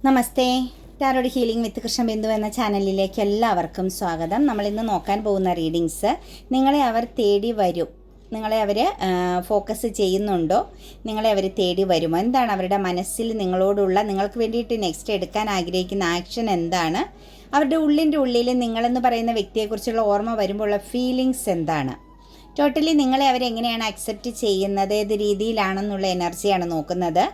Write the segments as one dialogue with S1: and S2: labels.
S1: നമസ്തേ. Tarot healing വിത്ത് കൃഷ്ണബിന്ദു എന്ന ചാനലിലേക്ക് എല്ലാവർക്കും സ്വാഗതം. നമ്മളിന്ന് നോക്കാൻ പോകുന്ന റീഡിങ്സ്, നിങ്ങളെ അവർ തേടി വരും, നിങ്ങളെ അവർ ഫോക്കസ് ചെയ്യുന്നുണ്ടോ, നിങ്ങളെ അവർ തേടി വരുമോ, എന്താണ് അവരുടെ മനസ്സിൽ നിങ്ങളോടുള്ള, നിങ്ങൾക്ക് വേണ്ടിയിട്ട് നെക്സ്റ്റ് എടുക്കാൻ ആഗ്രഹിക്കുന്ന ആക്ഷൻ എന്താണ്, അവരുടെ ഉള്ളിൻ്റെ ഉള്ളിൽ നിങ്ങളെന്ന് പറയുന്ന വ്യക്തിയെക്കുറിച്ചുള്ള ഓർമ്മ വരുമ്പോഴുള്ള ഫീലിങ്സ് എന്താണ്, ടോട്ടലി നിങ്ങളെ അവരെങ്ങനെയാണ് അക്സെപ്റ്റ് ചെയ്യുന്നത്, ഏത് രീതിയിലാണെന്നുള്ള എനർജിയാണ് നോക്കുന്നത്.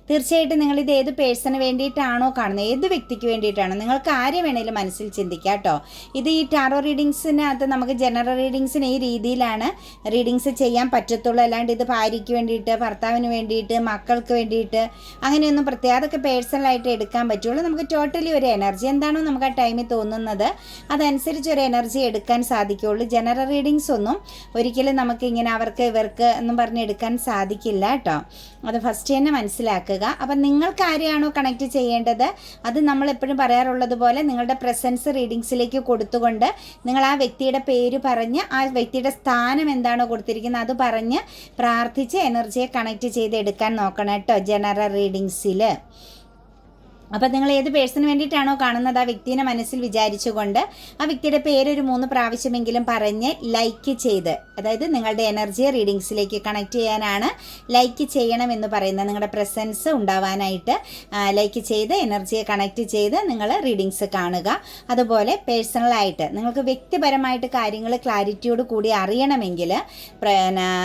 S1: തീർച്ചയായിട്ടും നിങ്ങളിത് ഏത് പേഴ്സണ് വേണ്ടിയിട്ടാണോ കാണുന്നത്, ഏത് വ്യക്തിക്ക് വേണ്ടിയിട്ടാണോ, നിങ്ങൾക്ക് ആരെ വേണേലും മനസ്സിൽ ചിന്തിക്കാം കേട്ടോ. ഇത് ഈ ടാറോ റീഡിങ്സിനകത്ത് നമുക്ക് ജനറൽ റീഡിങ്സിന് ഈ രീതിയിലാണ് റീഡിങ്സ് ചെയ്യാൻ പറ്റത്തുള്ളൂ. അല്ലാണ്ട് ഇത് ഭാര്യയ്ക്ക് വേണ്ടിയിട്ട്, ഭർത്താവിന് വേണ്ടിയിട്ട്, മക്കൾക്ക് വേണ്ടിയിട്ട് അങ്ങനെയൊന്നും പ്രത്യേകം അതൊക്കെ പേഴ്സണലായിട്ട് എടുക്കാൻ പറ്റുള്ളൂ. നമുക്ക് ടോട്ടലി ഒരു എനർജി എന്താണോ നമുക്ക് ആ ടൈമിൽ തോന്നുന്നത് അതനുസരിച്ച് ഒരു എനർജി എടുക്കാൻ സാധിക്കുകയുള്ളൂ. ജനറൽ റീഡിങ്സ് ഒന്നും ഒരിക്കലും നമുക്കിങ്ങനെ അവർക്ക് ഇവർക്ക് എന്നും പറഞ്ഞ് എടുക്കാൻ സാധിക്കില്ല കേട്ടോ. അത് ഫസ്റ്റ് തന്നെ മനസ്സിലാക്കുക. അപ്പം നിങ്ങൾക്ക് ആരെയാണോ കണക്ട് ചെയ്യേണ്ടത് അത് നമ്മളെപ്പോഴും പറയാറുള്ളത് പോലെ നിങ്ങളുടെ പ്രസൻസ് റീഡിങ്സിലേക്ക് കൊടുത്തുകൊണ്ട് നിങ്ങൾ ആ വ്യക്തിയുടെ പേര് പറഞ്ഞ് ആ വ്യക്തിയുടെ സ്ഥാനം എന്താണോ കൊടുത്തിരിക്കുന്നത് അത് പറഞ്ഞ് പ്രാർത്ഥിച്ച് എനർജിയെ കണക്ട് ചെയ്ത് എടുക്കാൻ നോക്കണം കേട്ടോ ജനറൽ റീഡിങ്സിൽ. അപ്പോൾ നിങ്ങൾ ഏത് പേഴ്സണിന് വേണ്ടിയിട്ടാണോ കാണുന്നത് ആ വ്യക്തിനെ മനസ്സിൽ വിചാരിച്ചുകൊണ്ട് ആ വ്യക്തിയുടെ പേരൊരു 3 പ്രാവശ്യമെങ്കിലും പറഞ്ഞ് ലൈക്ക് ചെയ്ത്, അതായത് നിങ്ങളുടെ എനർജിയെ റീഡിങ്സിലേക്ക് കണക്ട് ചെയ്യാനാണ് ലൈക്ക് ചെയ്യണമെന്ന് പറയുന്നത്. നിങ്ങളുടെ പ്രസൻസ് ഉണ്ടാവാനായിട്ട് ലൈക്ക് ചെയ്ത് എനർജിയെ കണക്ട് ചെയ്ത് നിങ്ങൾ റീഡിങ്സ് കാണുക. അതുപോലെ പേഴ്സണലായിട്ട് നിങ്ങൾക്ക് വ്യക്തിപരമായിട്ട് കാര്യങ്ങൾ ക്ലാരിറ്റിയോട് കൂടി അറിയണമെങ്കിൽ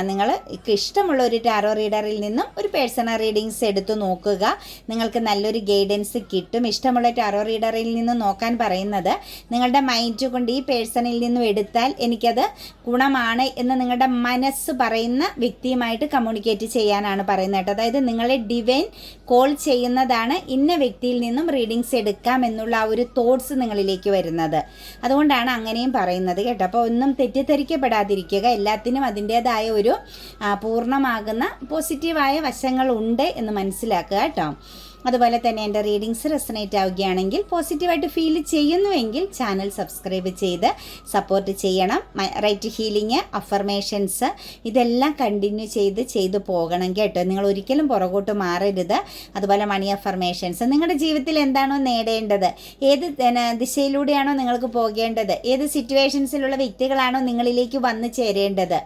S1: നിങ്ങൾക്ക് ഇഷ്ടമുള്ള ഒരു ടാറോ റീഡറിൽ നിന്നും ഒരു പേഴ്സണൽ റീഡിങ്സ് എടുത്തു നോക്കുക. നിങ്ങൾക്ക് നല്ലൊരു ഗൈഡൻസ് കിട്ടും. ഇഷ്ടമുള്ള ടാറോ റീഡറിൽ നിന്ന് നോക്കാൻ പറയുന്നത് നിങ്ങളുടെ മൈൻഡ് കൊണ്ട് ഈ പേഴ്സണിൽ നിന്നും എടുത്താൽ എനിക്കത് ഗുണമാണ് എന്ന് നിങ്ങളുടെ മനസ്സ് പറയുന്ന വ്യക്തിയുമായിട്ട് കമ്മ്യൂണിക്കേറ്റ് ചെയ്യാനാണ് പറയുന്നത് കേട്ടോ. അതായത് നിങ്ങളെ ഡിവൈൻ കോൾ ചെയ്യുന്നതാണ് ഇന്ന വ്യക്തിയിൽ നിന്നും റീഡിങ്സ് എടുക്കാം എന്നുള്ള ആ ഒരു തോട്ട്സ് നിങ്ങളിലേക്ക് വരുന്നത്. അതുകൊണ്ടാണ് അങ്ങനെയും പറയുന്നത് കേട്ടോ. അപ്പോൾ ഒന്നും തെറ്റിദ്ധരിക്കപ്പെടാതിരിക്കുക. എല്ലാത്തിനും അതിൻ്റേതായ ഒരു പൂർണ്ണമാകുന്ന പോസിറ്റീവായ വശങ്ങളുണ്ട് എന്ന് മനസ്സിലാക്കുക കേട്ടോ. അതുപോലെ തന്നെ എൻ്റെ റീഡിങ്സ് റെസനേറ്റ് ആവുകയാണെങ്കിൽ, പോസിറ്റീവായിട്ട് ഫീൽ ചെയ്യുന്നുവെങ്കിൽ ചാനൽ സബ്സ്ക്രൈബ് ചെയ്ത് സപ്പോർട്ട് ചെയ്യണം. റൈറ്റ് ഹീലിംഗ്, അഫർമേഷൻസ് ഇതെല്ലാം കണ്ടിന്യൂ ചെയ്ത് പോകണം കേട്ടോ. നിങ്ങൾ ഒരിക്കലും പുറകോട്ട് മാറരുത്. അതുപോലെ മണി അഫർമേഷൻസ്, നിങ്ങളുടെ ജീവിതത്തിൽ എന്താണോ നേടേണ്ടത്, ഏത് ദിശയിലൂടെയാണോ നിങ്ങൾക്ക് പോകേണ്ടത്, ഏത് സിറ്റുവേഷൻസിലുള്ള വ്യക്തികളാണോ നിങ്ങളിലേക്ക് വന്നു ചേരേണ്ടത്,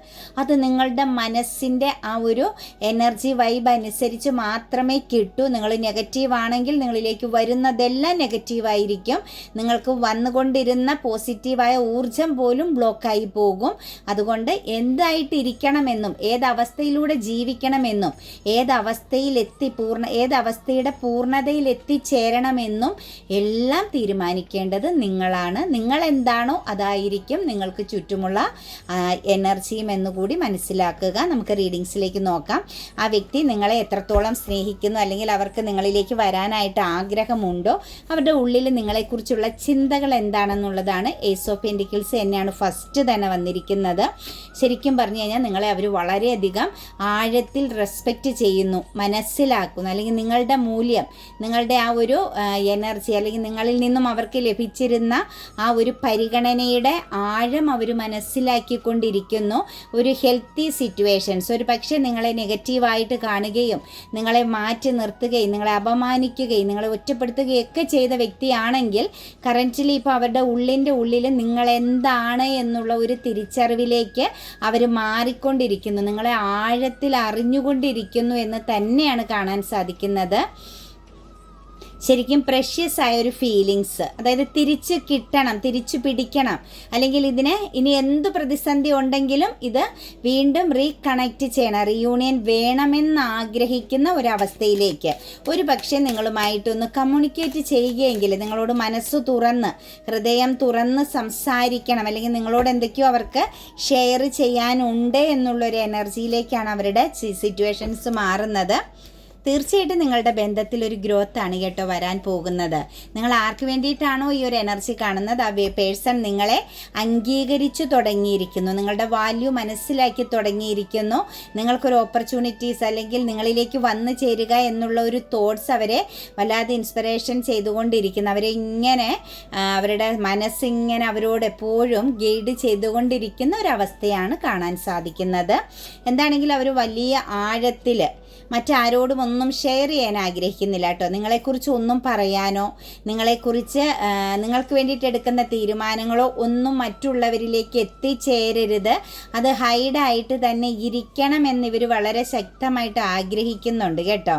S1: അത് നിങ്ങളുടെ മനസ്സിൻ്റെ ആ ഒരു എനർജി വൈബ് അനുസരിച്ച് മാത്രമേ കിട്ടൂ. നിങ്ങൾ നെഗറ്റീവ് ആണെങ്കിൽ നിങ്ങളിലേക്ക് വരുന്നതെല്ലാം നെഗറ്റീവായിരിക്കും. നിങ്ങൾക്ക് വന്നുകൊണ്ടിരുന്ന പോസിറ്റീവായ ഊർജം പോലും ബ്ലോക്കായി പോകും. അതുകൊണ്ട് എന്തായിട്ടിരിക്കണമെന്നും ഏതവസ്ഥയിലൂടെ ജീവിക്കണമെന്നും ഏതവസ്ഥയുടെ പൂർണ്ണതയിൽ എത്തിച്ചേരണമെന്നും എല്ലാം തീരുമാനിക്കേണ്ടത് നിങ്ങളാണ്. നിങ്ങൾ എന്താണോ അതായിരിക്കും നിങ്ങൾക്ക് ചുറ്റുമുള്ള എനർജിയും എന്നുകൂടി മനസ്സിലാക്കുക. നമുക്ക് റീഡിങ്സിലേക്ക് നോക്കാം. ആ വ്യക്തി നിങ്ങളെ എത്രത്തോളം സ്നേഹിക്കുന്നു, അല്ലെങ്കിൽ അവർക്ക് നിങ്ങളിലേക്ക് വരാനായിട്ട് ആഗ്രഹമുണ്ടോ, അവരുടെ ഉള്ളിൽ നിങ്ങളെക്കുറിച്ചുള്ള ചിന്തകൾ എന്താണെന്നുള്ളതാണ്. ഏസ് ഓഫ് പെന്റിക്കിൾസ് തന്നെയാണ് ഫസ്റ്റ് തന്നെ വന്നിരിക്കുന്നത്. ശരിക്കും പറഞ്ഞു കഴിഞ്ഞാൽ നിങ്ങളെ അവർ വളരെയധികം ആഴത്തിൽ റെസ്പെക്റ്റ് ചെയ്യുന്നു, മനസ്സിലാക്കുന്നു, അല്ലെങ്കിൽ നിങ്ങളുടെ മൂല്യം, നിങ്ങളുടെ ആ ഒരു എനർജി, അല്ലെങ്കിൽ നിങ്ങളിൽ നിന്നും അവർക്ക് ലഭിച്ചിരുന്ന ആ ഒരു പരിഗണനയുടെ ആഴം അവർ മനസ്സിലാക്കിക്കൊണ്ടിരിക്കുന്നു. ഒരു ഹെൽത്തി സിറ്റുവേഷൻസ്, ഒരു പക്ഷേ നിങ്ങളെ നെഗറ്റീവായിട്ട് കാണുകയും നിങ്ങളെ മാറ്റി നിർത്തുകയും നിങ്ങളെ അപമാനിക്കുകയും നിങ്ങളെ ഒറ്റപ്പെടുത്തുകയൊക്കെ ചെയ്ത വ്യക്തിയാണെങ്കിൽ കറൻ്റ്ലി ഇപ്പോൾ അവരുടെ ഉള്ളിൻ്റെ ഉള്ളിൽ നിങ്ങളെന്താണ് എന്നുള്ള ഒരു തിരിച്ചറിവിലേക്ക് അവർ മാറിക്കൊണ്ടിരിക്കുന്നു, നിങ്ങളെ ആഴത്തിൽ അറിഞ്ഞുകൊണ്ടിരിക്കുന്നു എന്ന് തന്നെയാണ് കാണാൻ സാധിക്കുന്നത്. ശരിക്കും പ്രഷ്യസ് ആയ ഒരു ഫീലിങ്സ്, അതായത് തിരിച്ച് കിട്ടണം, തിരിച്ചു പിടിക്കണം, അല്ലെങ്കിൽ ഇതിന് ഇനി എന്ത് പ്രതിസന്ധി ഉണ്ടെങ്കിലും ഇത് വീണ്ടും റീകണക്റ്റ് ചെയ്യണം, റീയൂണിയൻ വേണമെന്ന് ആഗ്രഹിക്കുന്ന ഒരവസ്ഥയിലേക്ക് ഒരു പക്ഷേ നിങ്ങളുമായിട്ടൊന്ന് കമ്മ്യൂണിക്കേറ്റ് ചെയ്യുകയെങ്കിൽ, നിങ്ങളോട് മനസ്സ് തുറന്ന് ഹൃദയം തുറന്ന് സംസാരിക്കണം, അല്ലെങ്കിൽ നിങ്ങളോട് എന്തൊക്കെയോ അവർക്ക് ഷെയർ ചെയ്യാനുണ്ട് എന്നുള്ളൊരു എനർജിയിലേക്കാണ് അവരുടെ സിറ്റുവേഷൻസ് മാറുന്നത്. തീർച്ചയായിട്ടും നിങ്ങളുടെ ബന്ധത്തിൽ ഒരു ഗ്രോത്ത് ആണ് കേട്ടോ വരാൻ പോകുന്നത്. നിങ്ങൾ ആർക്ക് വേണ്ടിയിട്ടാണോ ഈ ഒരു എനർജി കാണുന്നത് ആ പേഴ്സൺ നിങ്ങളെ അംഗീകരിച്ചു തുടങ്ങിയിരിക്കുന്നു, നിങ്ങളുടെ വാല്യൂ മനസ്സിലാക്കി തുടങ്ങിയിരിക്കുന്നു. നിങ്ങൾക്കൊരു ഓപ്പർച്യൂണിറ്റീസ്, അല്ലെങ്കിൽ നിങ്ങളിലേക്ക് വന്നു ചേരുക എന്നുള്ള ഒരു തോട്ട്സ് അവരെ വല്ലാതെ ഇൻസ്പിറേഷൻ ചെയ്തുകൊണ്ടിരിക്കുന്നു. അവരെ ഇങ്ങനെ അവരുടെ മനസ്സിങ്ങനെ അവരോട് എപ്പോഴും ഗൈഡ് ചെയ്തുകൊണ്ടിരിക്കുന്ന ഒരവസ്ഥയാണ് കാണാൻ സാധിക്കുന്നത്. എന്താണെങ്കിലും അവർ വലിയ ആഴത്തിൽ മറ്റാരോടും ഒന്നും ഷെയർ ചെയ്യാൻ ആഗ്രഹിക്കുന്നില്ല കേട്ടോ. നിങ്ങളെക്കുറിച്ച് ഒന്നും പറയാനോ നിങ്ങളെക്കുറിച്ച് നിങ്ങൾക്ക് വേണ്ടിയിട്ട് എടുക്കുന്ന തീരുമാനങ്ങളോ ഒന്നും മറ്റുള്ളവരിലേക്ക് എത്തിച്ചേരരുത്, അത് ഹൈഡായിട്ട് തന്നെ ഇരിക്കണമെന്ന് ഇവർ വളരെ ശക്തമായിട്ട് ആഗ്രഹിക്കുന്നുണ്ട് കേട്ടോ.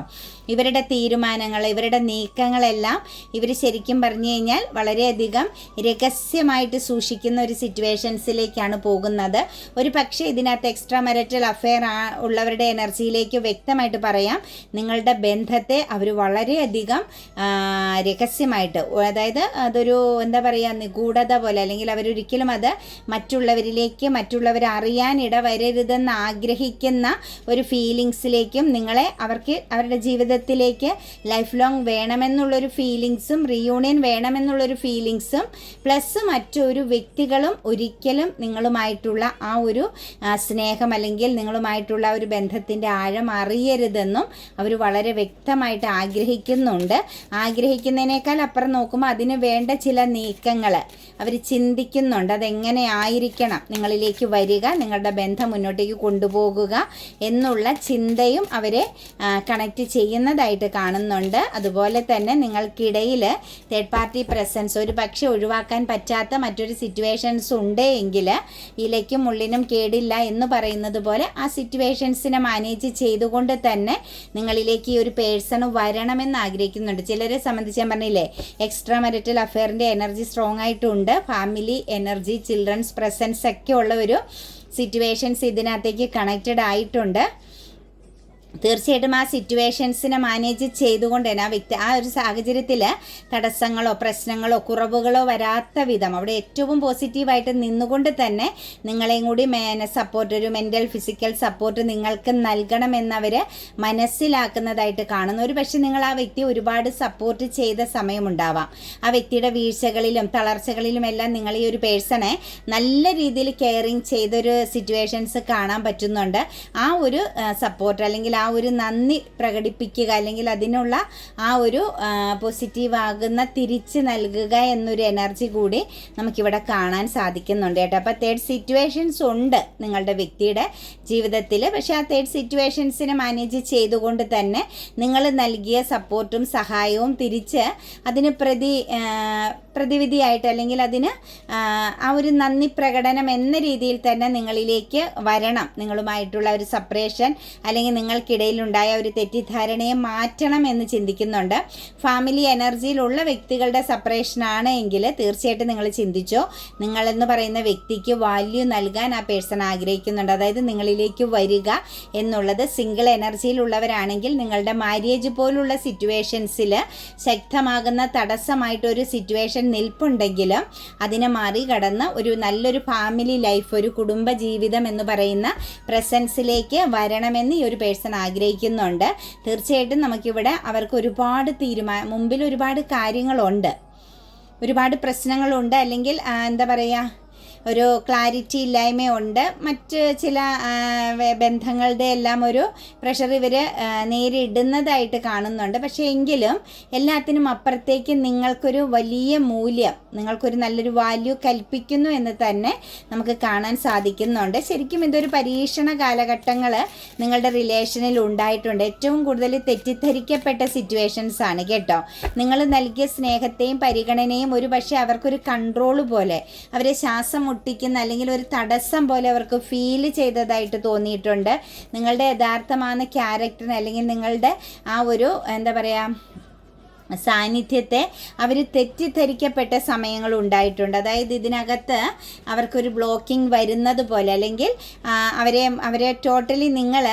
S1: ഇവരുടെ തീരുമാനങ്ങൾ, ഇവരുടെ നീക്കങ്ങളെല്ലാം ഇവർ ശരിക്കും പറഞ്ഞു കഴിഞ്ഞാൽ വളരെയധികം രഹസ്യമായിട്ട് സൂക്ഷിക്കുന്ന ഒരു സിറ്റുവേഷൻസിലേക്കാണ് പോകുന്നത്. ഒരു പക്ഷേ ഇതിനകത്ത് എക്സ്ട്രാ മാരിറ്റൽ അഫെയർ ഉള്ളവരുടെ എനർജിയിലേക്ക് വ്യക്തമായിട്ട് പറയാം, നിങ്ങളുടെ ബന്ധത്തെ അവർ വളരെയധികം രഹസ്യമായിട്ട്, അതായത് അതൊരു എന്താ പറയുക നിഗൂഢത പോലെ, അല്ലെങ്കിൽ അവരൊരിക്കലും അത് മറ്റുള്ളവർ അറിയാൻ ഇടവരരുതെന്ന് ആഗ്രഹിക്കുന്ന ഒരു ഫീലിങ്സിലേക്കും നിങ്ങളെ അവരുടെ ജീവിതത്തിലേക്ക് ലൈഫ് ലോങ് വേണമെന്നുള്ളൊരു ഫീലിങ്സും റീയൂണിയൻ വേണമെന്നുള്ളൊരു ഫീലിങ്സും പ്ലസ് മറ്റൊരു വ്യക്തികളും ഒരിക്കലും നിങ്ങളുമായിട്ടുള്ള ആ ഒരു സ്നേഹം അല്ലെങ്കിൽ നിങ്ങളുമായിട്ടുള്ള ഒരു ബന്ധത്തിൻ്റെ ആഴം അറിയരുതെന്നും അവർ വളരെ വ്യക്തമായിട്ട് ആഗ്രഹിക്കുന്നുണ്ട്. ആഗ്രഹിക്കുന്നതിനേക്കാൾ അപ്പുറം നോക്കുമ്പോൾ അതിന് വേണ്ട ചില നീക്കങ്ങൾ അവർ ചിന്തിക്കുന്നുണ്ട്. അതെങ്ങനെ ആയിരിക്കണം നിങ്ങളിലേക്ക് വരിക, നിങ്ങളുടെ ബന്ധം മുന്നോട്ടേക്ക് കൊണ്ടുപോകുക എന്നുള്ള ചിന്തയും അവരെ കണക്റ്റ് ചെയ്യുന്നതായിട്ട് കാണുന്നുണ്ട്. അതുപോലെ തന്നെ നിങ്ങൾക്കിടയിൽ തേർഡ് പാർട്ടി പ്രസൻസ് ഒരു പക്ഷേ ഒഴിവാക്കാൻ പറ്റാത്ത മറ്റൊരു സിറ്റുവേഷൻസ് ഉണ്ട് എങ്കിൽ ഇലയ്ക്കും മുള്ളിനും കേടില്ല എന്ന് പറയുന്നത് പോലെ ആ സിറ്റുവേഷൻസിനെ മാനേജ് ചെയ്തുകൊണ്ട് തന്നെ നിങ്ങളിലേക്ക് ഈ ഒരു പേഴ്സൺ വരണമെന്ന് ആഗ്രഹിക്കുന്നുണ്ട്. ചിലരെ സംബന്ധിച്ച് ഞാൻ പറഞ്ഞില്ലേ, എക്സ്ട്രാ മാരിറ്റൽ അഫെയറിൻ്റെ എനർജി സ്ട്രോങ് ആയിട്ടുണ്ട്, ഫാമിലി എനർജി, ചിൽഡ്രൻസ് പ്രസൻസ് ഒക്കെ ഉള്ള ഒരു സിറ്റുവേഷൻസ് ഇതിനകത്തേക്ക് കണക്റ്റഡ് ആയിട്ടുണ്ട്. തീർച്ചയായിട്ടും ആ സിറ്റുവേഷൻസിനെ മാനേജ് ചെയ്തുകൊണ്ട് തന്നെ ആ ഒരു സാഹചര്യത്തിൽ തടസ്സങ്ങളോ പ്രശ്നങ്ങളോ കുറവുകളോ വരാത്ത വിധം അവിടെ ഏറ്റവും പോസിറ്റീവായിട്ട് നിന്നുകൊണ്ട് തന്നെ നിങ്ങളെയും കൂടി സപ്പോർട്ട്, ഒരു മെൻ്റൽ ഫിസിക്കൽ സപ്പോർട്ട് നിങ്ങൾക്ക് നൽകണമെന്നവർ മനസ്സിലാക്കുന്നതായിട്ട് കാണുന്നു. ഒരു പക്ഷേ നിങ്ങൾ ആ വ്യക്തി ഒരുപാട് സപ്പോർട്ട് ചെയ്ത സമയമുണ്ടാവാം. ആ വ്യക്തിയുടെ വീഴ്ചകളിലും തളർച്ചകളിലും എല്ലാം നിങ്ങൾ ഈ ഒരു പേഴ്സണെ നല്ല രീതിയിൽ കെയറിങ് ചെയ്തൊരു സിറ്റുവേഷൻസ് കാണാൻ പറ്റുന്നുണ്ട്. ആ ഒരു സപ്പോർട്ട് അല്ലെങ്കിൽ ആ ഒരു നന്ദി പ്രകടിപ്പിക്കുക, അല്ലെങ്കിൽ അതിനുള്ള ആ ഒരു പോസിറ്റീവ് ആകുന്ന തിരിച്ച് നൽകുക എന്നൊരു എനർജി കൂടി നമുക്കിവിടെ കാണാൻ സാധിക്കുന്നുണ്ട് കേട്ടോ. അപ്പോൾ തേർഡ് സിറ്റുവേഷൻസ് ഉണ്ട് നിങ്ങളുടെ വ്യക്തിയുടെ ജീവിതത്തിൽ. പക്ഷേ ആ തേർഡ് സിറ്റുവേഷൻസിനെ മാനേജ് ചെയ്തുകൊണ്ട് തന്നെ നിങ്ങൾ നൽകിയ സപ്പോർട്ടും സഹായവും തിരിച്ച് അതിന് പ്രതിവിധിയായിട്ട് അല്ലെങ്കിൽ അതിന് ആ ഒരു നന്ദി പ്രകടനം എന്ന രീതിയിൽ തന്നെ നിങ്ങളിലേക്ക് വരണം. നിങ്ങളുമായിട്ടുള്ള ഒരു സെപ്പറേഷൻ അല്ലെങ്കിൽ നിങ്ങൾക്കിടയിലുണ്ടായ ഒരു തെറ്റിദ്ധാരണയെ മാറ്റണം എന്ന് ചിന്തിക്കുന്നുണ്ട്. ഫാമിലി എനർജിയിലുള്ള വ്യക്തികളുടെ സെപ്പറേഷനാണ് എങ്കിൽ തീർച്ചയായിട്ടും നിങ്ങൾ ചിന്തിച്ചോ, നിങ്ങളെന്ന് പറയുന്ന വ്യക്തിക്ക് വാല്യൂ നൽകാൻ ആ പേഴ്സൺ ആഗ്രഹിക്കുന്നുണ്ട്. അതായത് നിങ്ങളിലേക്ക് വരിക എന്നുള്ളത് സിംഗിൾ എനർജിയിലുള്ളവരാണെങ്കിൽ നിങ്ങളുടെ മാര്യേജ് പോലുള്ള സിറ്റുവേഷൻസിൽ ശക്തമാകുന്ന തടസ്സമായിട്ടൊരു സിറ്റുവേഷൻ നിൽപ്പുണ്ടെങ്കിലും അതിനെ മറികടന്ന് ഒരു നല്ലൊരു ഫാമിലി ലൈഫ്, ഒരു കുടുംബ ജീവിതം എന്ന് പറയുന്ന പ്രസൻസിലേക്ക് വരണമെന്ന് ഈ ഒരു പേഴ്സൺ ആഗ്രഹിക്കുന്നുണ്ട്. തീർച്ചയായിട്ടും നമുക്കിവിടെ അവർക്ക് ഒരുപാട് മുമ്പിൽ ഒരുപാട് കാര്യങ്ങളുണ്ട്, ഒരുപാട് പ്രശ്നങ്ങളുണ്ട്, അല്ലെങ്കിൽ എന്താ പറയുക ഒരു ക്ലാരിറ്റി ഇല്ലായ്മയുണ്ട്, മറ്റ് ചില ബന്ധങ്ങളുടെ എല്ലാം ഒരു പ്രഷർ ഇവർ നേരിടുന്നതായിട്ട് കാണുന്നുണ്ട്. പക്ഷേ എങ്കിലും എല്ലാത്തിനും അപ്പുറത്തേക്ക് നിങ്ങൾക്കൊരു വലിയ മൂല്യം, നിങ്ങൾക്കൊരു നല്ലൊരു വാല്യൂ കൽപ്പിക്കുന്നു എന്ന് തന്നെ നമുക്ക് കാണാൻ സാധിക്കുന്നുണ്ട്. ശരിക്കും ഇതൊരു പരീക്ഷണ കാലഘട്ടങ്ങൾ നിങ്ങളുടെ റിലേഷനിൽ ഉണ്ടായിട്ടുണ്ട്. ഏറ്റവും കൂടുതൽ തെറ്റിദ്ധരിക്കപ്പെട്ട സിറ്റുവേഷൻസ് ആണ് കേട്ടോ. നിങ്ങൾ നൽകിയ സ്നേഹത്തെയും പരിഗണനയും ഒരു പക്ഷേ അവർക്കൊരു കൺട്രോൾ പോലെ, അവരെ ശ്വാസം മുട്ടിക്കുന്ന അല്ലെങ്കിൽ ഒരു തടസ്സം പോലെ അവർക്ക് ഫീൽ ചെയ്തതായിട്ട് തോന്നിയിട്ടുണ്ട്. നിങ്ങളുടെ യഥാർത്ഥമായ ക്യാരക്ടറിന് അല്ലെങ്കിൽ നിങ്ങളുടെ ആ ഒരു എന്താ പറയുക സാന്നിധ്യത്തെ അവർ തെറ്റിദ്ധരിക്കപ്പെട്ട സമയങ്ങൾ ഉണ്ടായിട്ടുണ്ട്. അതായത് ഇതിനകത്ത് അവർക്കൊരു ബ്ലോക്കിംഗ് വരുന്നത് പോലെ, അല്ലെങ്കിൽ അവരെ ടോട്ടലി നിങ്ങൾ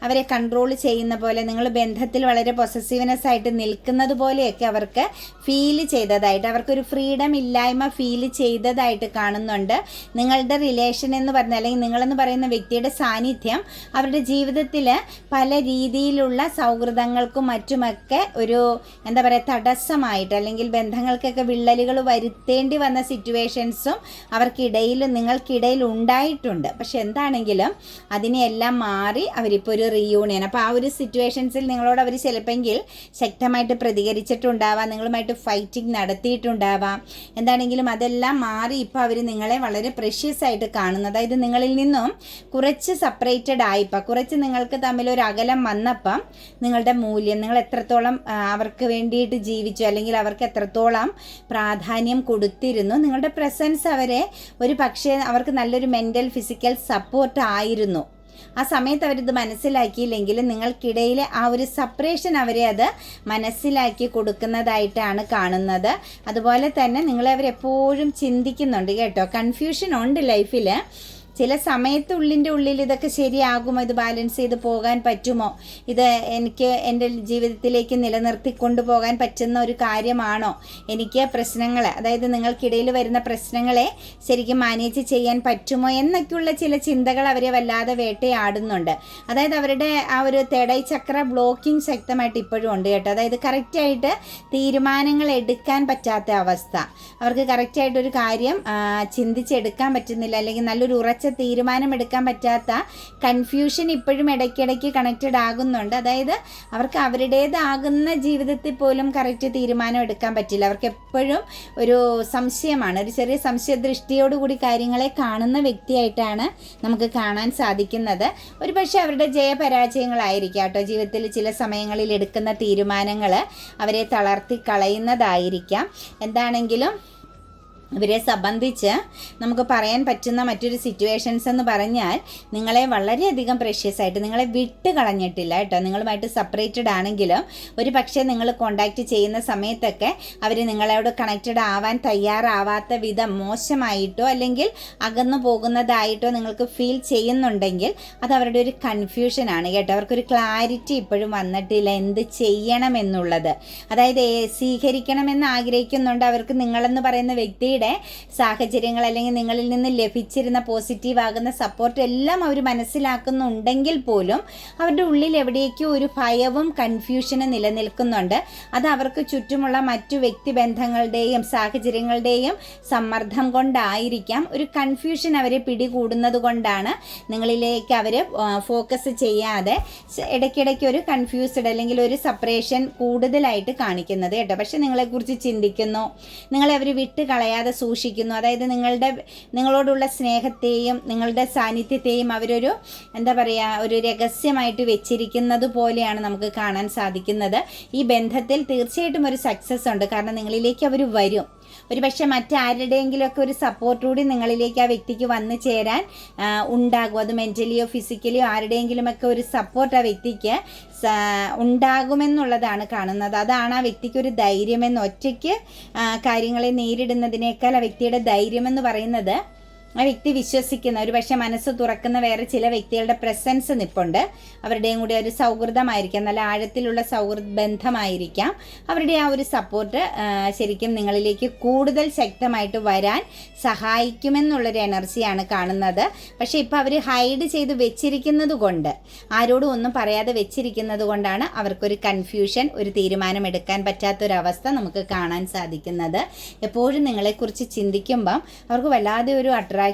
S1: അവരെ കൺട്രോൾ ചെയ്യുന്ന പോലെ, നിങ്ങൾ ബന്ധത്തിൽ വളരെ പൊസസീവ്നെസ് ആയിട്ട് നിൽക്കുന്നത് പോലെയൊക്കെ അവർക്ക് ഫീൽ ചെയ്തതായിട്ട്, അവർക്കൊരു ഫ്രീഡം ഇല്ലായ്മ ഫീൽ ചെയ്തതായിട്ട് കാണുന്നുണ്ട്. നിങ്ങളുടെ റിലേഷൻ എന്ന് പറഞ്ഞാൽ, അല്ലെങ്കിൽ നിങ്ങളെന്ന് പറയുന്ന വ്യക്തിയുടെ സാന്നിധ്യം അവരുടെ ജീവിതത്തിൽ പല രീതിയിലുള്ള സൗഹൃദങ്ങൾക്കും മറ്റുമൊക്കെ ഒരു എന്താ പറയുക തടസ്സമായിട്ട് അല്ലെങ്കിൽ ബന്ധങ്ങൾക്കൊക്കെ വിള്ളലുകൾ വരുത്തേണ്ടി വന്ന സിറ്റുവേഷൻസും അവർക്കിടയിൽ നിങ്ങൾക്കിടയിൽ ഉണ്ടായിട്ടുണ്ട്. പക്ഷെ എന്താണെങ്കിലും അതിനെയെല്ലാം മാറി അവരിപ്പോൾ ഒരു റീയൂണിയൻ. അപ്പോൾ ആ ഒരു സിറ്റുവേഷൻസിൽ നിങ്ങളോട് അവർ ചിലപ്പോൾ ശക്തമായിട്ട് പ്രതികരിച്ചിട്ടുണ്ടാവാം, നിങ്ങളുമായിട്ട് ഫൈറ്റിംഗ് നടത്തിയിട്ടുണ്ടാവാം. എന്താണെങ്കിലും അതെല്ലാം മാറി ഇപ്പോൾ അവർ നിങ്ങളെ വളരെ പ്രഷ്യസ് ആയിട്ട് കാണുന്നു. അതായത് നിങ്ങളിൽ നിന്നും കുറച്ച് സെപ്പറേറ്റഡ് ആയിപ്പോൾ, കുറച്ച് നിങ്ങൾക്ക് തമ്മിൽ ഒരു അകലം വന്നപ്പം നിങ്ങളുടെ മൂല്യം, നിങ്ങൾ എത്രത്തോളം അവർക്ക് വേണ്ടിയിട്ട് ജീവിച്ചു അല്ലെങ്കിൽ അവർക്ക് എത്രത്തോളം പ്രാധാന്യം കൊടുത്തിരുന്നു, നിങ്ങളുടെ പ്രസൻസ് അവരെ ഒരു പക്ഷേ അവർക്ക് നല്ലൊരു മെൻ്റൽ ഫിസിക്കൽ സപ്പോർട്ട് ആയിരുന്നു. ആ സമയത്ത് അവരിത് മനസ്സിലാക്കിയില്ലെങ്കിൽ നിങ്ങൾക്കിടയിലെ ആ ഒരു സെപ്പറേഷൻ അവരെ അത് മനസ്സിലാക്കി കൊടുക്കുന്നതായിട്ടാണ് കാണുന്നത്. അതുപോലെ തന്നെ നിങ്ങളെ അവരെപ്പോഴും ചിന്തിക്കുന്നുണ്ട് കേട്ടോ. കൺഫ്യൂഷൻ ഉണ്ട് ലൈഫിൽ. ചില സമയത്ത് ഉള്ളിൽ ഇതൊക്കെ ശരിയാകുമോ, ഇത് ബാലൻസ് ചെയ്ത് പോകാൻ പറ്റുമോ, ഇത് എനിക്ക് എൻ്റെ ജീവിതത്തിലേക്ക് നിലനിർത്തിക്കൊണ്ടു പോകാൻ പറ്റുന്ന ഒരു കാര്യമാണോ, എനിക്ക് പ്രശ്നങ്ങളെ, അതായത് നിങ്ങൾക്കിടയിൽ വരുന്ന പ്രശ്നങ്ങളെ ശരിക്കും മാനേജ് ചെയ്യാൻ പറ്റുമോ എന്നൊക്കെയുള്ള ചില ചിന്തകൾ അവരെ വല്ലാതെ വേട്ടയാടുന്നുണ്ട്. അതായത് അവരുടെ ആ ഒരു തേടൈ ചക്ര ബ്ലോക്കിംഗ് ശക്തമായിട്ട് ഇപ്പോഴും ഉണ്ട് കേട്ടോ. അതായത് കറക്റ്റായിട്ട് തീരുമാനങ്ങൾ എടുക്കാൻ പറ്റാത്ത അവസ്ഥ, അവർക്ക് കറക്റ്റായിട്ടൊരു കാര്യം ചിന്തിച്ചെടുക്കാൻ പറ്റുന്നില്ല, അല്ലെങ്കിൽ നല്ലൊരു ഉറച്ച തീരുമാനമെടുക്കാൻ പറ്റാത്ത കൺഫ്യൂഷൻ ഇപ്പോഴും ഇടയ്ക്കിടയ്ക്ക് കണക്റ്റഡ് ആകുന്നുണ്ട്. അതായത് അവർക്ക് അവരുടേതാകുന്ന ജീവിതത്തിൽ പോലും കറക്റ്റ് തീരുമാനം എടുക്കാൻ പറ്റില്ല. അവർക്ക് എപ്പോഴും ഒരു സംശയമാണ്, ഒരു ചെറിയ സംശയദൃഷ്ടിയോടുകൂടി കാര്യങ്ങളെ കാണുന്ന വ്യക്തിയായിട്ടാണ് നമുക്ക് കാണാൻ സാധിക്കുന്നത്. ഒരു പക്ഷേ അവരുടെ ജയപരാജയങ്ങളായിരിക്കാം കേട്ടോ. ജീവിതത്തിൽ ചില സമയങ്ങളിൽ എടുക്കുന്ന തീരുമാനങ്ങൾ അവരെ തളർത്തി കളയുന്നതായിരിക്കാം. എന്താണെങ്കിലും ഇവരെ സംബന്ധിച്ച് നമുക്ക് പറയാൻ പറ്റുന്ന മറ്റൊരു സിറ്റുവേഷൻസ് എന്ന് പറഞ്ഞാൽ, നിങ്ങളെ വളരെയധികം പ്രഷ്യസ് ആയിട്ട് നിങ്ങളെ വിട്ട് കളഞ്ഞിട്ടില്ല കേട്ടോ. നിങ്ങളുമായിട്ട് സെപ്പറേറ്റഡ് ആണെങ്കിലും ഒരു പക്ഷേ നിങ്ങൾ കോണ്ടാക്റ്റ് ചെയ്യുന്ന സമയത്തൊക്കെ അവർ നിങ്ങളോട് കണക്റ്റഡ് ആവാൻ തയ്യാറാവാത്ത വിധം മോശമായിട്ടോ അല്ലെങ്കിൽ അകന്നു പോകുന്നതായിട്ടോ നിങ്ങൾക്ക് ഫീൽ ചെയ്യുന്നുണ്ടെങ്കിൽ അത് അവരുടെ ഒരു കൺഫ്യൂഷനാണ് കേട്ടോ. അവർക്കൊരു ക്ലാരിറ്റി ഇപ്പോഴും വന്നിട്ടില്ല എന്ത് ചെയ്യണമെന്നുള്ളത്. അതായത് സ്വീകരിക്കണമെന്ന് ആഗ്രഹിക്കുന്നുണ്ട്. അവർക്ക് നിങ്ങളെന്ന് പറയുന്ന വ്യക്തി സാഹചര്യങ്ങൾ അല്ലെങ്കിൽ നിങ്ങളിൽ നിന്ന് ലഭിച്ചിരുന്ന പോസിറ്റീവ് ആകുന്ന സപ്പോർട്ട് എല്ലാം അവർ മനസ്സിലാക്കുന്നുണ്ടെങ്കിൽ പോലും അവരുടെ ഉള്ളിൽ എവിടേക്കോ ഒരു ഭയവും കൺഫ്യൂഷനും നിലനിൽക്കുന്നുണ്ട്. അത് അവർക്ക് ചുറ്റുമുള്ള മറ്റു വ്യക്തിബന്ധങ്ങളുടെയും സാഹചര്യങ്ങളുടെയും സമ്മർദ്ദം കൊണ്ടായിരിക്കാം. ഒരു കൺഫ്യൂഷൻ അവരെ പിടികൂടുന്നത് കൊണ്ടാണ് നിങ്ങളിലേക്ക് അവർ ഫോക്കസ് ചെയ്യാതെ ഇടയ്ക്കിടയ്ക്ക് ഒരു കൺഫ്യൂസ്ഡ് അല്ലെങ്കിൽ ഒരു സെപ്പറേഷൻ കൂടുതലായിട്ട് കാണിക്കുന്നത് കേട്ടോ. പക്ഷെ നിങ്ങളെക്കുറിച്ച് ചിന്തിക്കുന്നു, നിങ്ങളെ അവർ വിട്ട് കളയാതെ സൂക്ഷിക്കുന്നു. അതായത് നിങ്ങളോടുള്ള സ്നേഹത്തെയും നിങ്ങളുടെ സാന്നിധ്യത്തെയും അവരൊരു ഒരു രഹസ്യമായിട്ട് വെച്ചിരിക്കുന്നത് പോലെയാണ് നമുക്ക് കാണാൻ സാധിക്കുന്നത്. ഈ ബന്ധത്തിൽ തീർച്ചയായിട്ടും ഒരു സക്സസ് ഉണ്ട്. കാരണം നിങ്ങളിലേക്ക് അവർ വരും. ഒരു പക്ഷേ മറ്റാരുടെയെങ്കിലുമൊക്കെ ഒരു സപ്പോർട്ട് കൂടി നിങ്ങളിലേക്ക് ആ വ്യക്തിക്ക് വന്നു ചേരാൻ ഉണ്ടാകും. അത് മെൻ്റലിയോ ഫിസിക്കലിയോ ആരുടെയെങ്കിലുമൊക്കെ ഒരു സപ്പോർട്ട് ആ വ്യക്തിക്ക് ഉണ്ടാകുമെന്നുള്ളതാണ് കാണുന്നത്. അതാണ് ആ വ്യക്തിക്കൊരു ധൈര്യമെന്ന്. ഒറ്റയ്ക്ക് കാര്യങ്ങളെ നേരിടുന്നതിനേക്കാൾ ആ വ്യക്തിയുടെ ധൈര്യമെന്ന് പറയുന്നത് ആ വ്യക്തി വിശ്വസിക്കുന്ന, ഒരു പക്ഷേ മനസ്സ് തുറക്കുന്ന വേറെ ചില വ്യക്തികളുടെ പ്രസൻസ് നിൽപ്പുണ്ട്. അവരുടെയും കൂടി ഒരു സൗഹൃദമായിരിക്കാം, നല്ല ആഴത്തിലുള്ള സൗഹൃദ ബന്ധമായിരിക്കാം. അവരുടെ ആ ഒരു സപ്പോർട്ട് ശരിക്കും നിങ്ങളിലേക്ക് കൂടുതൽ ശക്തമായിട്ട് വരാൻ സഹായിക്കുമെന്നുള്ളൊരു എനർജിയാണ് കാണുന്നത്. പക്ഷേ ഇപ്പോൾ അവർ ഹൈഡ് ചെയ്ത് വെച്ചിരിക്കുന്നത് കൊണ്ട്, ആരോടും ഒന്നും പറയാതെ വെച്ചിരിക്കുന്നത് കൊണ്ടാണ് അവർക്കൊരു കൺഫ്യൂഷൻ, ഒരു തീരുമാനമെടുക്കാൻ പറ്റാത്തൊരവസ്ഥ നമുക്ക് കാണാൻ സാധിക്കുന്നത്. എപ്പോഴും നിങ്ങളെക്കുറിച്ച് ചിന്തിക്കുമ്പം അവർക്ക് വല്ലാതെ ഒരു അട്രാക്ഷനും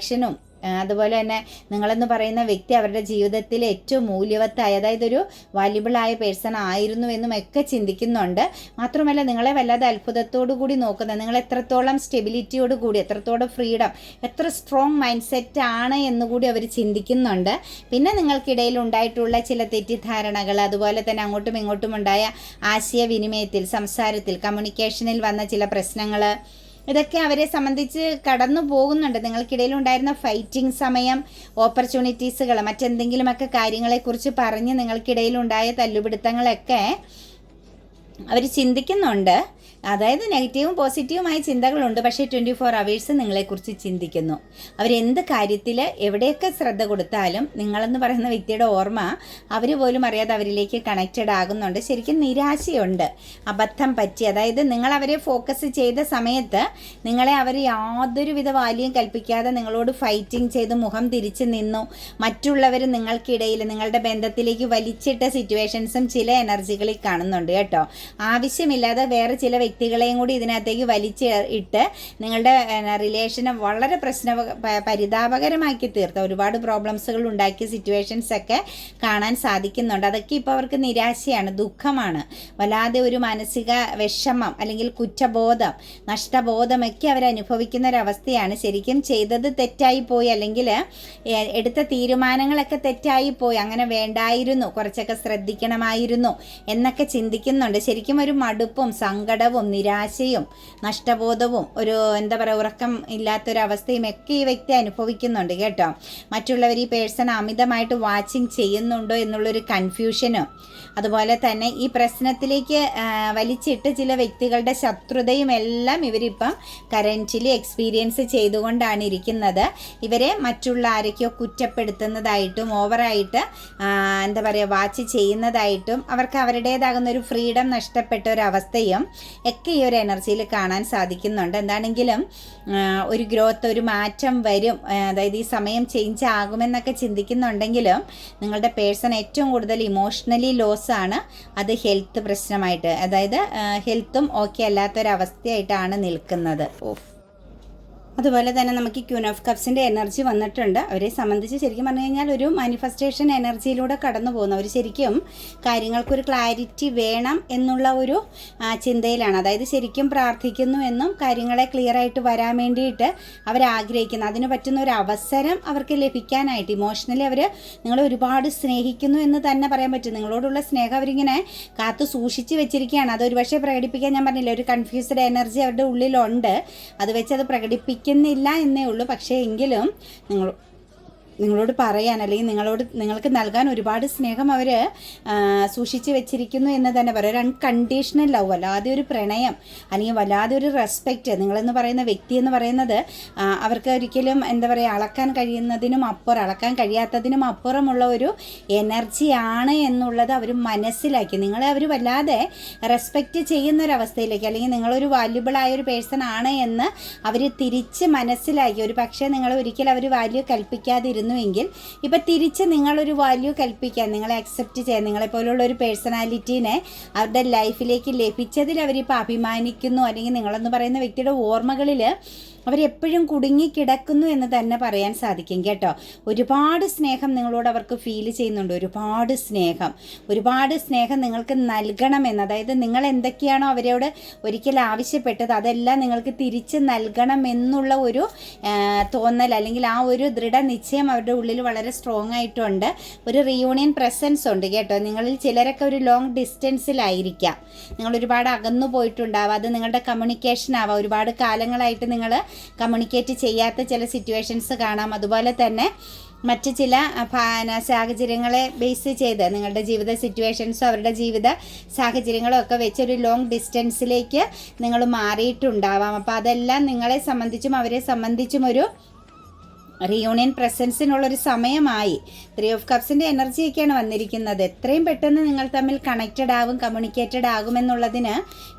S1: അതുപോലെ തന്നെ നിങ്ങളെന്ന് പറയുന്ന വ്യക്തി അവരുടെ ജീവിതത്തിൽ ഏറ്റവും മൂല്യവത്തായ, അതായത് ഒരു വാല്യുബിളായ പേഴ്സൺ ആയിരുന്നു എന്നും ഒക്കെ ചിന്തിക്കുന്നുണ്ട്. മാത്രമല്ല നിങ്ങളെ വല്ലാതെ അത്ഭുതത്തോടു കൂടി നോക്കുന്നത്, നിങ്ങൾ എത്രത്തോളം സ്റ്റെബിലിറ്റിയോട് കൂടി, എത്രത്തോളം ഫ്രീഡം, എത്ര സ്ട്രോങ് മൈൻഡ് സെറ്റ് ആണ് എന്നുകൂടി അവർ ചിന്തിക്കുന്നുണ്ട്. പിന്നെ നിങ്ങൾക്കിടയിൽ ഉണ്ടായിട്ടുള്ള ചില തെറ്റിദ്ധാരണകൾ, അതുപോലെ തന്നെ അങ്ങോട്ടും ഇങ്ങോട്ടും ഉണ്ടായ ആശയവിനിമയത്തിൽ, സംസാരത്തിൽ, കമ്മ്യൂണിക്കേഷനിൽ വന്ന ചില പ്രശ്നങ്ങൾ, ഇതൊക്കെ അവരെ സംബന്ധിച്ച് കടന്നു പോകുന്നുണ്ട്. നിങ്ങൾക്കിടയിൽ ഉണ്ടായിരുന്ന ഫൈറ്റിംഗ് സമയം, ഓപ്പർച്യൂണിറ്റീസുകൾ, മറ്റെന്തെങ്കിലുമൊക്കെ കാര്യങ്ങളെക്കുറിച്ച് പറഞ്ഞ് നിങ്ങൾക്കിടയിലുണ്ടായ തല്ലുപിടുത്തങ്ങളൊക്കെ അവർ ചിന്തിക്കുന്നുണ്ട്. അതായത് നെഗറ്റീവും പോസിറ്റീവുമായ ചിന്തകളുണ്ട്, പക്ഷേ 24 അവേഴ്സ് നിങ്ങളെക്കുറിച്ച് ചിന്തിക്കുന്നു. അവരെന്ത് കാര്യത്തിൽ എവിടെയൊക്കെ ശ്രദ്ധ കൊടുത്താലും നിങ്ങളെന്ന് പറയുന്ന വ്യക്തിയുടെ ഓർമ്മ അവർ പോലും അറിയാതെ അവരിലേക്ക് കണക്റ്റഡ് ആകുന്നുണ്ട്. ശരിക്കും നിരാശയുണ്ട്, അബദ്ധം പറ്റി. അതായത് നിങ്ങൾ അവരെ ഫോക്കസ് ചെയ്ത സമയത്ത് നിങ്ങളെ അവർ യാതൊരുവിധ വാല്യം കൽപ്പിക്കാതെ നിങ്ങളോട് ഫൈറ്റിംഗ് ചെയ്ത് മുഖം തിരിച്ച് നിന്നു. മറ്റുള്ളവർ നിങ്ങൾക്കിടയിൽ നിങ്ങളുടെ ബന്ധത്തിലേക്ക് വലിച്ചിട്ട സിറ്റുവേഷൻസും ചില എനർജികളിൽ കാണുന്നുണ്ട് കേട്ടോ. ആവശ്യമില്ലാതെ വേറെ ചില വ്യക്തികളെയും കൂടി ഇതിനകത്തേക്ക് വലിച്ച് ഇട്ട് നിങ്ങളുടെ റിലേഷനെ വളരെ പരിതാപകരമാക്കി തീർത്ത ഒരുപാട് പ്രോബ്ലംസുകൾ ഉണ്ടാക്കിയ സിറ്റുവേഷൻസ് ഒക്കെ കാണാൻ സാധിക്കുന്നുണ്ട്. അതൊക്കെ ഇപ്പോൾ അവർക്ക് നിരാശയാണ്, ദുഃഖമാണ്, വല്ലാതെ ഒരു മാനസിക വിഷമം അല്ലെങ്കിൽ കുറ്റബോധം, നഷ്ടബോധമൊക്കെ അവർ അനുഭവിക്കുന്ന ഒരവസ്ഥയാണ്. ശരിക്കും ചെയ്തത് തെറ്റായിപ്പോയി, അല്ലെങ്കിൽ എടുത്ത തീരുമാനങ്ങളൊക്കെ തെറ്റായിപ്പോയി, അങ്ങനെ വേണ്ടായിരുന്നു, കുറച്ചൊക്കെ ശ്രദ്ധിക്കണമായിരുന്നു എന്നൊക്കെ ചിന്തിക്കുന്നുണ്ട്. ശരിക്കും ഒരു മടുപ്പും സങ്കടവും നിരാശയും നഷ്ടബോധവും ഒരു എന്താ പറയുക ഉറക്കം ഇല്ലാത്തൊരവസ്ഥയും ഒക്കെ ഈ വ്യക്തി അനുഭവിക്കുന്നുണ്ട് കേട്ടോ. മറ്റുള്ളവർ ഈ പേഴ്സൺ അമിതമായിട്ട് വാച്ചിങ് ചെയ്യുന്നുണ്ടോ എന്നുള്ളൊരു കൺഫ്യൂഷനും, അതുപോലെ തന്നെ ഈ പ്രശ്നത്തിലേക്ക് വലിച്ചിട്ട് ചില വ്യക്തികളുടെ ശത്രുതയും എല്ലാം ഇവരിപ്പം കറൻറ്റ്ലി എക്സ്പീരിയൻസ് ചെയ്തുകൊണ്ടാണ് ഇരിക്കുന്നത്. ഇവരെ മറ്റുള്ള ആരൊക്കെയോ കുറ്റപ്പെടുത്തുന്നതായിട്ടും ഓവറായിട്ട് എന്താ പറയുക വാച്ച് ചെയ്യുന്നതായിട്ടും അവർക്ക് അവരുടേതാകുന്ന ഒരു ഫ്രീഡം നഷ്ടപ്പെട്ട ഒരവസ്ഥയും ഒക്കെ ഈ ഒരു എനർജിയിൽ കാണാൻ സാധിക്കുന്നുണ്ട്. എന്താണെങ്കിലും ഒരു ഗ്രോത്ത്, ഒരു മാറ്റം വരും, അതായത് ഈ സമയം ചേഞ്ച് ആകുമെന്നൊക്കെ ചിന്തിക്കുന്നുണ്ടെങ്കിലും നിങ്ങളുടെ പേഴ്സൺ ഏറ്റവും കൂടുതൽ ഇമോഷണലി ലോസ് ആണ്. അത് ഹെൽത്ത് പ്രശ്നമായിട്ട്, അതായത് ഹെൽത്തും ഓക്കെ അല്ലാത്തൊരവസ്ഥയായിട്ടാണ് നിൽക്കുന്നത്. അതുപോലെ തന്നെ നമുക്ക് ക്യൂൻ ഓഫ് കപ്സിൻ്റെ എനർജി വന്നിട്ടുണ്ട്. അവരെ സംബന്ധിച്ച് ശരിക്കും പറഞ്ഞു കഴിഞ്ഞാൽ ഒരു മാനിഫെസ്റ്റേഷൻ എനർജിയിലൂടെ കടന്നു പോകുന്നു. അവർ ശരിക്കും കാര്യങ്ങൾക്കൊരു ക്ലാരിറ്റി വേണം എന്നുള്ള ഒരു ചിന്തയിലാണ്. അതായത് ശരിക്കും പ്രാർത്ഥിക്കുന്നു എന്നും കാര്യങ്ങളെ ക്ലിയർ ആയിട്ട് വരാൻ വേണ്ടിയിട്ട് അവരാഗ്രഹിക്കുന്നു. അതിന് പറ്റുന്ന ഒരു അവസരം അവർക്ക് ലഭിക്കാനായിട്ട് ഇമോഷണലി അവർ നിങ്ങളെ ഒരുപാട് സ്നേഹിക്കുന്നു എന്ന് തന്നെ പറയാൻ പറ്റും. നിങ്ങളോടുള്ള സ്നേഹം അവരിങ്ങനെ കാത്തു സൂക്ഷിച്ച് വെച്ചിരിക്കുകയാണ്. അതൊരു പക്ഷേ പ്രകടിപ്പിക്കാൻ, ഞാൻ പറഞ്ഞില്ല, ഒരു കൺഫ്യൂസ്ഡ് എനർജി അവരുടെ ഉള്ളിലുണ്ട്. അത് വെച്ച് അത് പ്രകടിപ്പിക്കുന്നില്ല എന്നേ ഉള്ളൂ. പക്ഷേ എങ്കിലും നിങ്ങളോട് പറയാൻ അല്ലെങ്കിൽ നിങ്ങൾക്ക് നൽകാൻ ഒരുപാട് സ്നേഹം അവർ സൂക്ഷിച്ച് വെച്ചിരിക്കുന്നു എന്ന് തന്നെ പറയാം. ഒരു അൺകണ്ടീഷണൽ ലവ്, വല്ലാതെ ഒരു പ്രണയം അല്ലെങ്കിൽ വല്ലാതെ ഒരു റെസ്പെക്റ്റ്. നിങ്ങളെന്ന് പറയുന്ന വ്യക്തി എന്ന് പറയുന്നത് അവർക്ക് ഒരിക്കലും എന്താ പറയുക അളക്കാൻ കഴിയുന്നതിനും അപ്പുറം, അളക്കാൻ കഴിയാത്തതിനും അപ്പുറമുള്ള ഒരു എനർജിയാണ് എന്നുള്ളത് അവർ മനസ്സിലാക്കി. നിങ്ങളെ അവർ വല്ലാതെ റെസ്പെക്റ്റ് ചെയ്യുന്നൊരവസ്ഥയിലേക്ക്, അല്ലെങ്കിൽ നിങ്ങളൊരു വാല്യുബിളായ ഒരു പേഴ്സൺ ആണ് എന്ന് അവർ തിരിച്ച് മനസ്സിലാക്കി. ഒരു പക്ഷേ നിങ്ങൾ ഒരിക്കലും അവർ വാല്യൂ കൽപ്പിക്കാതിരുന്നു എങ്കിൽ ഇപ്പം തിരിച്ച് നിങ്ങളൊരു വാല്യൂ കൽപ്പിക്കാൻ, നിങ്ങളെ അക്സെപ്റ്റ് ചെയ്യാൻ, നിങ്ങളെപ്പോലുള്ള ഒരു പേഴ്സണാലിറ്റീനെ അവരുടെ ലൈഫിലേക്ക് ലഭിച്ചതിൽ അവരിപ്പോൾ അഭിമാനിക്കുന്നു. അല്ലെങ്കിൽ നിങ്ങളെന്ന് പറയുന്ന വ്യക്തിയുടെ ഓർമ്മകളിൽ അവരെപ്പോഴും കുടുങ്ങിക്കിടക്കുന്നു എന്ന് തന്നെ പറയാൻ സാധിക്കും കേട്ടോ. ഒരുപാട് സ്നേഹം നിങ്ങളോട് അവർക്ക് ഫീൽ ചെയ്യുന്നുണ്ട്, ഒരുപാട് സ്നേഹം നിങ്ങൾക്ക് നൽകണമെന്ന്. അതായത് നിങ്ങൾ എന്തൊക്കെയാണോ അവരോട് ഒരിക്കൽ ആവശ്യപ്പെട്ടത് അതെല്ലാം നിങ്ങൾക്ക് തിരിച്ച് നൽകണമെന്നുള്ള ഒരു തോന്നൽ, അല്ലെങ്കിൽ ആ ഒരു ദൃഢനിശ്ചയം അവരുടെ ഉള്ളിൽ വളരെ സ്ട്രോങ് ആയിട്ടുണ്ട്. ഒരു റിയൂണിയൻ പ്രസൻസ് ഉണ്ട് കേട്ടോ. നിങ്ങളിൽ ചിലരൊക്കെ ഒരു ലോങ് ഡിസ്റ്റൻസിലായിരിക്കാം, നിങ്ങൾ ഒരുപാട് അകന്നു പോയിട്ടുണ്ടാവാം. അത് നിങ്ങളുടെ കമ്മ്യൂണിക്കേഷൻ ആവാം. ഒരുപാട് കാലങ്ങളായിട്ട് നിങ്ങൾ കമ്മ്യൂണിക്കേറ്റ് ചെയ്യാത്ത ചില സിറ്റുവേഷൻസ് കാണാം. അതുപോലെ തന്നെ മറ്റ് ചില സാഹചര്യങ്ങളെ ബേസ് ചെയ്ത് നിങ്ങളുടെ ജീവിത സിറ്റുവേഷൻസും അവരുടെ ജീവിത സാഹചര്യങ്ങളും ഒക്കെ വെച്ചൊരു ലോങ് ഡിസ്റ്റൻസിലേക്ക് നിങ്ങൾ മാറിയിട്ടുണ്ടാവാം. അപ്പോൾ അതെല്ലാം നിങ്ങളെ സംബന്ധിച്ചും അവരെ സംബന്ധിച്ചും ഒരു റിയൂണിയൻ പ്രസൻസിനുള്ളൊരു സമയമായി. 3 ഓഫ് കപ്സിൻ്റെ എനർജിയൊക്കെയാണ് വന്നിരിക്കുന്നത്. എത്രയും പെട്ടെന്ന് നിങ്ങൾ തമ്മിൽ കണക്റ്റഡ് ആവും, കമ്മ്യൂണിക്കേറ്റഡ് ആകുമെന്നുള്ളതിന്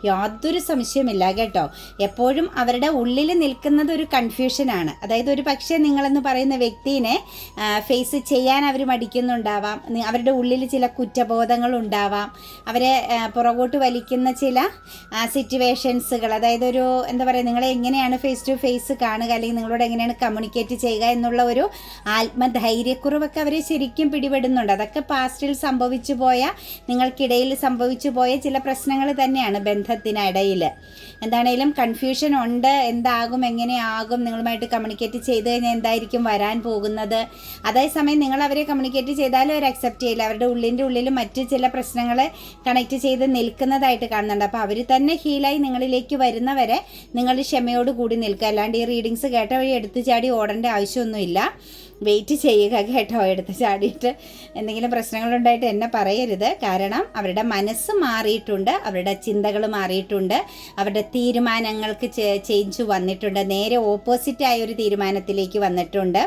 S1: യാതൊരു സംശയമില്ല കേട്ടോ. എപ്പോഴും അവരുടെ ഉള്ളിൽ നിൽക്കുന്നത് ഒരു കൺഫ്യൂഷനാണ്. അതായത് ഒരു പക്ഷേ നിങ്ങളെന്ന് പറയുന്ന വ്യക്തിയെ ഫേസ് ചെയ്യാൻ അവർ മടിക്കുന്നുണ്ടാവാം. അവരുടെ ഉള്ളിൽ ചില കുറ്റബോധങ്ങളുണ്ടാവാം. അവരെ പുറകോട്ട് വലിക്കുന്ന ചില സിറ്റുവേഷൻസുകൾ, അതായത് ഒരു എന്താ പറയുക, നിങ്ങളെ എങ്ങനെയാണ് ഫേസ് ടു ഫേസ് കാണുക, അല്ലെങ്കിൽ നിങ്ങളോട് എങ്ങനെയാണ് കമ്മ്യൂണിക്കേറ്റ് ചെയ്യുക എന്നുള്ള ഒരു ആത്മധൈര്യക്കുറവൊക്കെ അവരെ ശരിക്കും പിടിപെടുന്നുണ്ട്. അതൊക്കെ പാസ്റ്റിൽ നിങ്ങൾക്കിടയിൽ സംഭവിച്ചു പോയ ചില പ്രശ്നങ്ങൾ തന്നെയാണ് ബന്ധത്തിനിടയിൽ. എന്താണേലും കൺഫ്യൂഷൻ ഉണ്ട്. എന്താകും, എങ്ങനെയാകും, നിങ്ങളുമായിട്ട് കമ്മ്യൂണിക്കേറ്റ് ചെയ്ത് കഴിഞ്ഞാൽ എന്തായിരിക്കും വരാൻ പോകുന്നത്. അതേസമയം നിങ്ങൾ അവരെ കമ്മ്യൂണിക്കേറ്റ് ചെയ്താലും അവർ അക്സെപ്റ്റ് ചെയ്യില്ല. അവരുടെ ഉള്ളിൽ മറ്റ് ചില പ്രശ്നങ്ങളെ കണക്ട് ചെയ്ത് നിൽക്കുന്നതായിട്ട് കാണുന്നുണ്ട്. അപ്പോൾ അവർ തന്നെ ഹീലായി നിങ്ങളിലേക്ക് വരുന്നവരെ നിങ്ങൾ ക്ഷമയോട് കൂടി നിൽക്കുക. അല്ലാണ്ട് ഈ റീഡിങ്സ് കേട്ട വഴി എടുത്തു ചാടി ഓടേണ്ട ആവശ്യമൊന്നുമില്ല. വെയിറ്റ് ചെയ്യുക കേട്ടോ. എടുത്ത് ചാടിയിട്ട് എന്തെങ്കിലും പ്രശ്നങ്ങളുണ്ടായിട്ട് എന്നെ പറയരുത്. കാരണം അവരുടെ മനസ്സ് മാറിയിട്ടുണ്ട്, അവരുടെ ചിന്തകൾ മാറിയിട്ടുണ്ട്, അവരുടെ തീരുമാനങ്ങൾക്ക് ചേഞ്ച് വന്നിട്ടുണ്ട്, നേരെ ഓപ്പോസിറ്റായ ഒരു തീരുമാനത്തിലേക്ക് വന്നിട്ടുണ്ട്.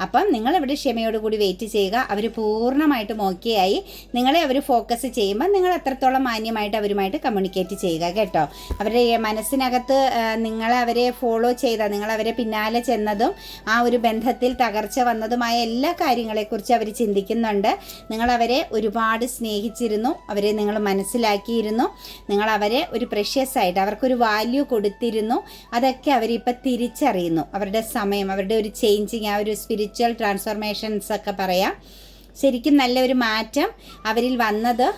S1: അപ്പം നിങ്ങളിവിടെ ക്ഷമയോടുകൂടി വെയിറ്റ് ചെയ്യുക. അവർ പൂർണ്ണമായിട്ടും ഓക്കെ ആയി നിങ്ങളെ അവർ ഫോക്കസ് ചെയ്യുമ്പോൾ നിങ്ങൾ എത്രത്തോളം മാന്യമായിട്ട് അവരുമായിട്ട് കമ്മ്യൂണിക്കേറ്റ് ചെയ്യുക കേട്ടോ. അവരുടെ മനസ്സിനകത്ത് നിങ്ങളെ അവരെ ഫോളോ ചെയ്ത, നിങ്ങളവരെ പിന്നാലെ ചെന്നതും ആ ഒരു ബന്ധത്തിൽ തകർച്ച വന്നതുമായ എല്ലാ കാര്യങ്ങളെക്കുറിച്ച് അവർ ചിന്തിക്കുന്നുണ്ട്. നിങ്ങളവരെ ഒരുപാട് സ്നേഹിച്ചിരുന്നു, അവരെ നിങ്ങൾ മനസ്സിലാക്കിയിരുന്നു, നിങ്ങളവരെ ഒരു പ്രഷ്യസ് ആയിട്ട് അവർക്കൊരു വാല്യൂ കൊടുത്തിരുന്നു. അതൊക്കെ അവരിപ്പോൾ തിരിച്ചറിയുന്നു. അവരുടെ സമയം, അവരുടെ ഒരു ചേഞ്ചിങ്, ആ ഒരു സ്പിരിച്വൽ ട്രാൻസ്ഫോർമേഷൻസ് ഒക്കെ പറയാം. ശരിക്കും നല്ലൊരു മാറ്റം അവരിൽ വന്നത്,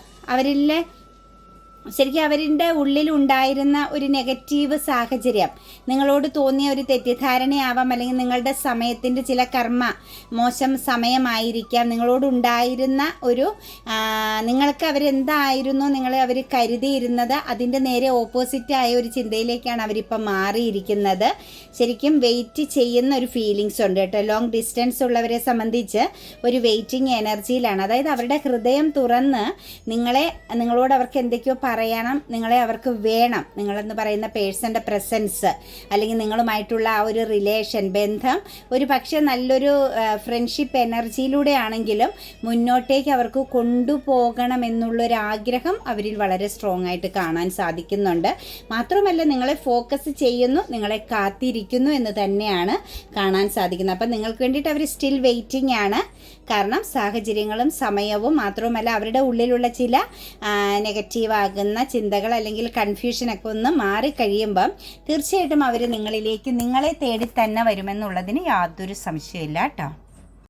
S1: ശരിക്കും അവരുടെ ഉള്ളിലുണ്ടായിരുന്ന ഒരു നെഗറ്റീവ് സാഹചര്യം, നിങ്ങളോട് തോന്നിയ ഒരു തെറ്റിദ്ധാരണയാവാം, അല്ലെങ്കിൽ നിങ്ങളുടെ സമയത്തിൻ്റെ ചില മോശം സമയമായിരിക്കാം, നിങ്ങളോടുണ്ടായിരുന്ന ഒരു നിങ്ങൾക്ക് അവരെന്തായിരുന്നു നിങ്ങളെ അവർ കരുതിയിരുന്നത് അതിൻ്റെ നേരെ ഓപ്പോസിറ്റായ ഒരു ചിന്തയിലേക്കാണ് അവരിപ്പം മാറിയിരിക്കുന്നത്. ശരിക്കും വെയിറ്റ് ചെയ്യുന്ന ഒരു ഫീലിങ്സ് ഉണ്ട് കേട്ടോ. ലോങ് ഡിസ്റ്റൻസ് ഉള്ളവരെ സംബന്ധിച്ച് ഒരു വെയിറ്റിംഗ് എനർജിയിലാണ്. അതായത് അവരുടെ ഹൃദയം തുറന്ന് നിങ്ങളോട് അവർക്ക് എന്തൊക്കെയോ പറയണം, നിങ്ങളെ അവർക്ക് വേണം. നിങ്ങളെന്ന് പറയുന്ന പേഴ്സൻ്റെ പ്രസൻസ്, അല്ലെങ്കിൽ നിങ്ങളുമായിട്ടുള്ള ആ ഒരു റിലേഷൻ, ബന്ധം ഒരു പക്ഷേ നല്ലൊരു ഫ്രണ്ട്ഷിപ്പ് എനർജിയിലൂടെ ആണെങ്കിലും മുന്നോട്ടേക്ക് അവർക്ക് കൊണ്ടുപോകണമെന്നുള്ളൊരാഗ്രഹം അവരിൽ വളരെ സ്ട്രോങ് ആയിട്ട് കാണാൻ സാധിക്കുന്നുണ്ട്. മാത്രമല്ല നിങ്ങളെ ഫോക്കസ് ചെയ്യുന്നു, നിങ്ങളെ കാത്തിരിക്കുന്നു എന്ന് തന്നെയാണ് കാണാൻ സാധിക്കുന്നത്. അപ്പം നിങ്ങൾക്ക് വേണ്ടിയിട്ട് അവർ സ്റ്റിൽ വെയിറ്റിംഗ് ആണ്. കാരണം സാഹചര്യങ്ങളും സമയവും, മാത്രവുമല്ല അവരുടെ ഉള്ളിലുള്ള ചില നെഗറ്റീവാകുന്ന ചിന്തകൾ അല്ലെങ്കിൽ കൺഫ്യൂഷനൊക്കെ ഒന്ന് മാറിക്കഴിയുമ്പം തീർച്ചയായിട്ടും അവർ നിങ്ങളെ തേടി തന്നെ വരുമെന്നുള്ളതിന് യാതൊരു സംശയമില്ല കേട്ടോ.